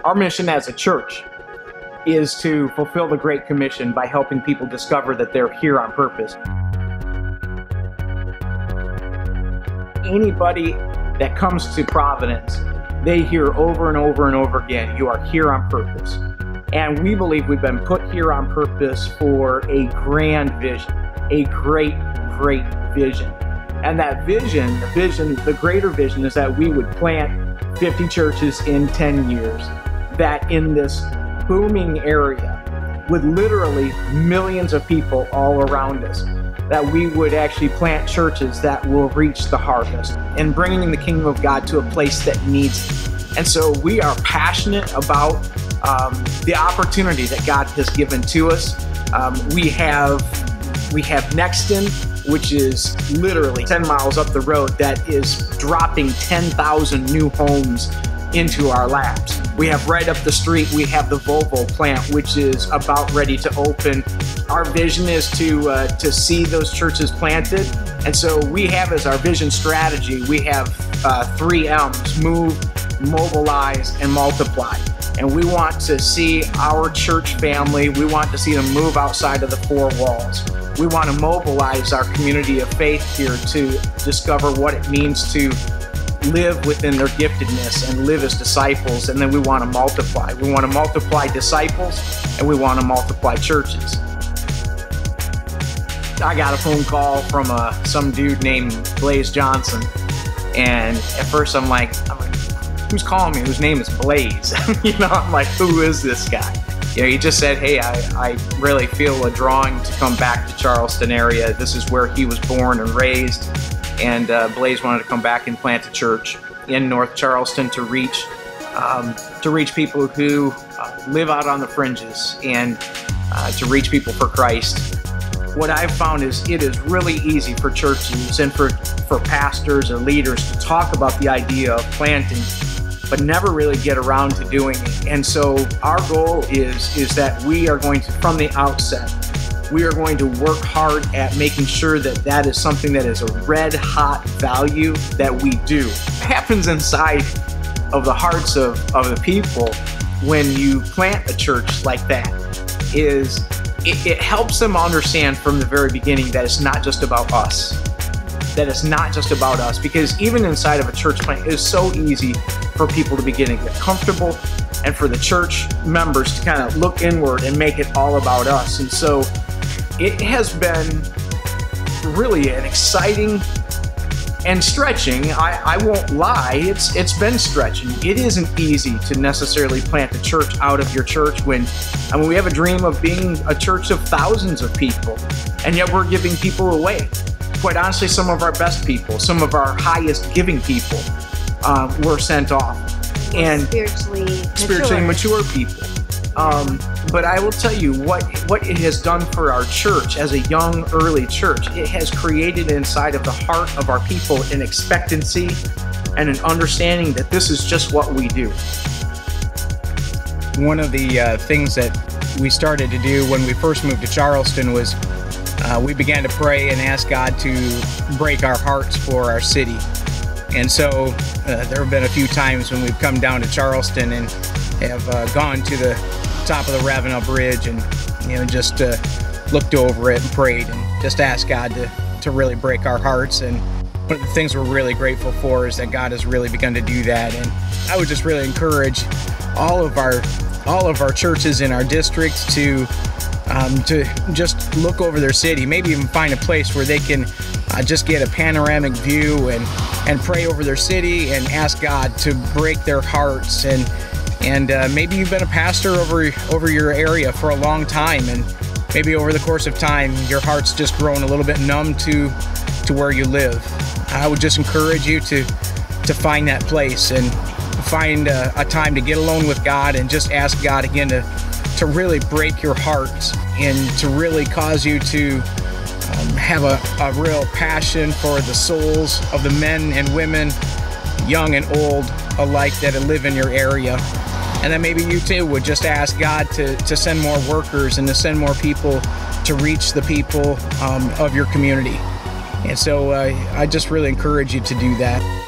Our mission as a church is to fulfill the Great Commission by helping people discover that they're here on purpose. Anybody that comes to Providence, they hear over and over and over again, you are here on purpose. And we believe we've been put here on purpose for a grand vision, a great, great vision. And that vision, the greater vision is that we would plant 50 churches in 10 years, that in this booming area with literally millions of people all around us, that we would actually plant churches that will reach the harvest and bringing the kingdom of God to a place that needs it. And so we are passionate about the opportunity that God has given to us. We have Nexton, which is literally 10 miles up the road, that is dropping 10,000 new homes into our laps. We have right up the street, we have the Volvo plant, which is about ready to open. Our vision is to see those churches planted. And so we have as our vision strategy, we have 3 M's: move, mobilize, and multiply. And we want to see our church family, we want to see them move outside of the 4 walls. We want to mobilize our community of faith here to discover what it means to live within their giftedness and live as disciples. And then we want to multiply. We want to multiply disciples, and we want to multiply churches. I got a phone call from some dude named Blaze Johnson. And at first I'm like, who's calling me? Whose name is Blaze? I'm like, who is this guy? He just said, hey, I really feel a drawing to come back to Charleston area. This is where he was born and raised. And Blaze wanted to come back and plant a church in North Charleston to reach people who live out on the fringes and to reach people for Christ. What I've found is it is really easy for churches and for pastors or leaders to talk about the idea of planting, but never really get around to doing it. And so our goal is that we are going to, from the outset, we are going to work hard at making sure that that is something that is a red hot value that we do. What happens inside of the hearts of the people when you plant a church like that is it helps them understand from the very beginning that it's not just about us. That it's not just about us, because even inside of a church plant, it is so easy for people to begin to get comfortable and for the church members to kind of look inward and make it all about us. And so it has been really an exciting and stretching. I won't lie, it's been stretching. It isn't easy to necessarily plant a church out of your church when we have a dream of being a church of thousands of people, and yet we're giving people away. Quite honestly, some of our best people, some of our highest giving people were sent off. And spiritually mature people. But I will tell you what it has done for our church as a young, early church. It has created inside of the heart of our people an expectancy and an understanding that this is just what we do. One of the things that we started to do when we first moved to Charleston was we began to pray and ask God to break our hearts for our city. And so there have been a few times when we've come down to Charleston and have gone to the top of the Ravenel Bridge and just looked over it and prayed and just asked God to really break our hearts. And one of the things we're really grateful for is that God has really begun to do that. And I would just really encourage all of our churches in our district to just look over their city, maybe even find a place where they can just get a panoramic view and pray over their city and ask God to break their hearts. And maybe you've been a pastor over your area for a long time, and maybe over the course of time your heart's just grown a little bit numb to where you live. I would just encourage you to find that place and find a time to get alone with God and just ask God again to really break your heart and to really cause you to have a real passion for the souls of the men and women, young and old alike, that live in your area. And then maybe you too would just ask God to send more workers and to send more people to reach the people of your community. And so I just really encourage you to do that.